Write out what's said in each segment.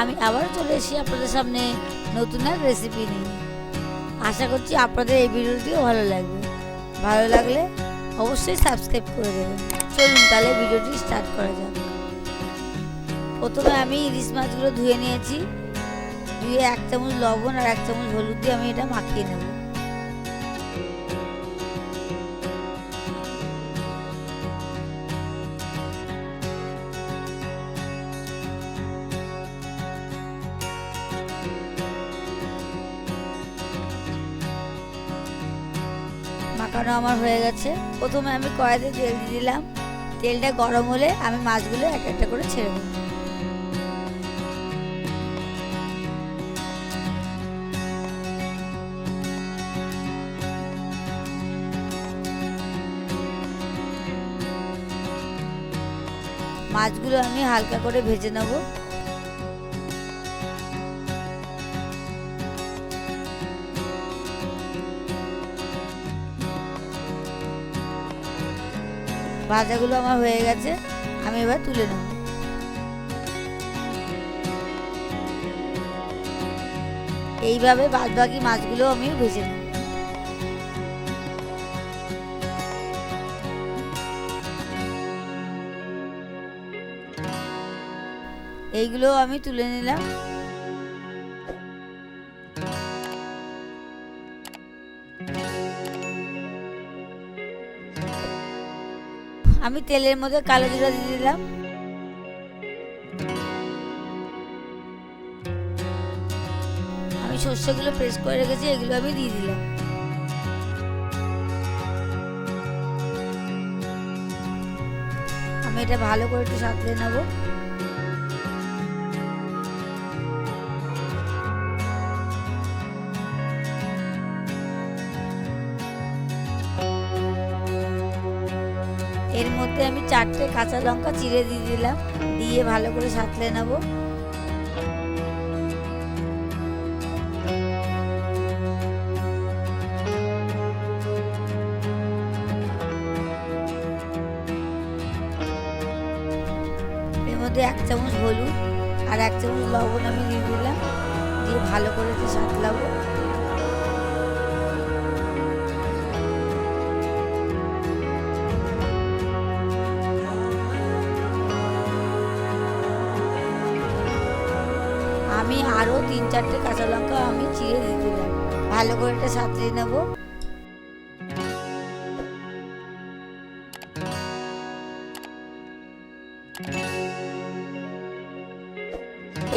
আমি আবার চলে এসেছি আপনাদের সামনে নতুন এক রেসিপি নিয়ে। আশা করছি আপনাদের এই ভিডিওটিও ভালো লাগবে। ভালো লাগলে অবশ্যই সাবস্ক্রাইব করে দেবেন। চলুন তাহলে ভিডিওটি স্টার্ট করা যাক। প্রথমে আমি ইলিশ মাছগুলো ধুয়ে নিয়েছি। ধুয়ে 1 চামচ লবণ আর 1 চামচ হলুদ দিয়ে আমি এটা মাখিয়ে নেব। মাখানো আমার হয়ে গেছে। প্রথমে আমি কড়াইতে তেল দিয়ে দিলাম। তেলটা গরম হলে আমি মাছগুলো একটা একটা করে ছেড়ে দেব। মাছগুলো আমি হালকা করে ভেজে নেব। ভাজাগুলো আমার হয়ে গেছে, আমি এবার তুলে নেব। এইভাবে বাদবাকি মাছগুলো আমি ভেজে নেব। এইগুলো আমি তুলে নিলাম। আমি তেলের মধ্যে কালো জিরা দিয়ে দিলাম। আমি সর্ষেগুলো পেস্ট করে রেখেছি, এগুলো আমি দিয়ে দিলাম। আমি এটা ভালো করে একটু সাঁতলে নেব। এর মধ্যে আমি 4টে কাঁচা লঙ্কা চিড়ে দিয়ে দিলাম। দিয়ে ভালো করে সাঁতলে নেব। এর মধ্যে 1 চামচ হলুদ আর 1 চামচ লবণ আমি দিয়ে দিলাম। দিয়ে ভালো করে সাঁতলাবো। আমি আরো 3-4টে কাঁচা লঙ্কা আমি চিড়ে দিয়ে দিলাম। ভালো করে এটা সাঁতলে নেব।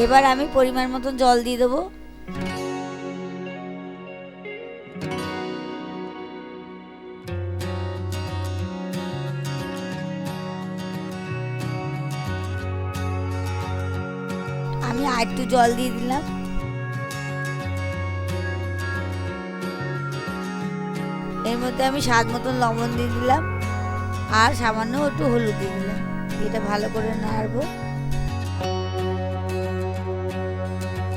এবার আমি পরিমাণ মতন জল দিয়ে দেবো। আমি আর একটু জল দিয়ে দিলাম। এর মধ্যে আমি স্বাদ মতন লবণ দিয়ে দিলাম আর সামান্য একটু হলুদ দিয়ে দিলাম। এটা ভালো করে নাড়বো।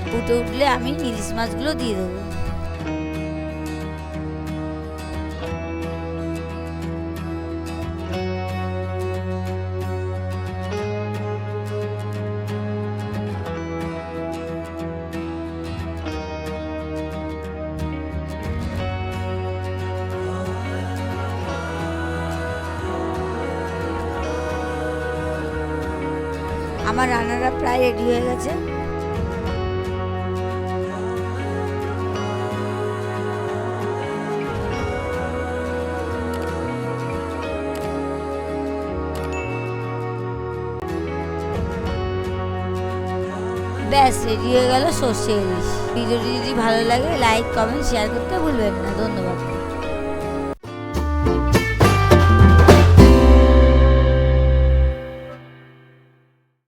ফুটে উঠলে আমি ইলিশ মাছগুলো দিয়ে দেবো। আমার রান্নাটা প্রায় রেডি হয়ে গেছে। ব্যাস রেডি হয়ে গেল সর্ষে ইলিশ। ভিডিওটি যদি ভালো লাগে লাইক কমেন্ট শেয়ার করতে ভুলবেন না। ধন্যবাদ।